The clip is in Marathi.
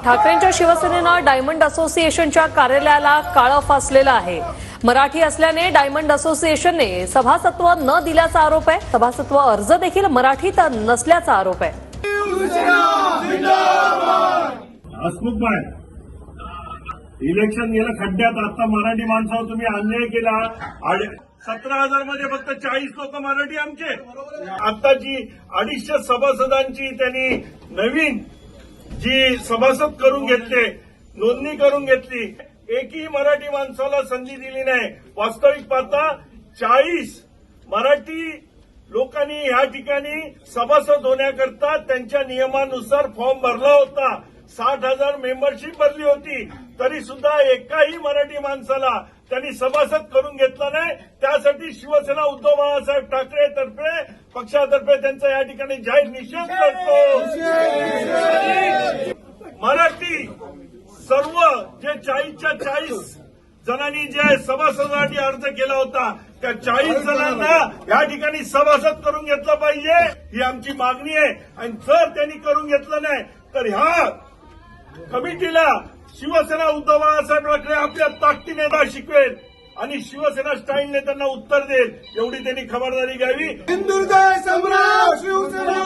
ठाकरेंच्या शिवसेनेनं डायमंड असोसिएशनच्या कार्यालयाला काळं फासलेलं आहे। मराठी असल्याने डायमंड असोसिएशनने सभासत्व न दिल्याचा आरोप आहे। सभासत्व अर्ज देखील मराठीत नसल्याचा आरोप आहे। हसमुखबाई, इलेक्शन गेलं खड्ड्यात। आता मराठी माणसावर तुम्ही अन्याय केला। 17,000 मध्ये फक्त 40 लोक मराठी आमचे। आताची 250 सभासदांची त्यांनी नवीन जी सभासद करून घेतले, नोंदणी करून घेतली, एकही मराठी माणसाला संधी दिली नाही। वास्तविक पाहता 40 मराठी लोकांनी या ठिकाणी सभासद होण्याकरता त्यांच्या नियमानुसार फॉर्म भरला होता। 60,000 मेंबरशिप भरली होती, तरी सुद्धा एकाही मराठी माणसाला त्यांनी सभासद करून घेतला नाही। त्यासाठी शिवसेना उद्धव बाळासाहेब ठाकरे तर्फे पक्षातर्फे त्यांचा या ठिकाणी जाहीर निषेध करतो। मराठी सर्व जे 40च्या 40 जणांनी जे सभासदासाठी अर्ज केला होता, त्या 40 जणांना या ठिकाणी सभासद करून घेतलं पाहिजे, ही आमची मागणी आहे। आणि जर त्यांनी करून घेतलं नाही तर ह्या कमिटीला शिवसेना उद्धव बाळासाहेब ठाकरे आपल्या ताकदीने शिकवेल आणि शिवसेना स्टाईलने त्यांना उत्तर देईल, एवढी त्यांनी खबरदारी घ्यावी। हिंदुहृदय सम्राट शिवसेना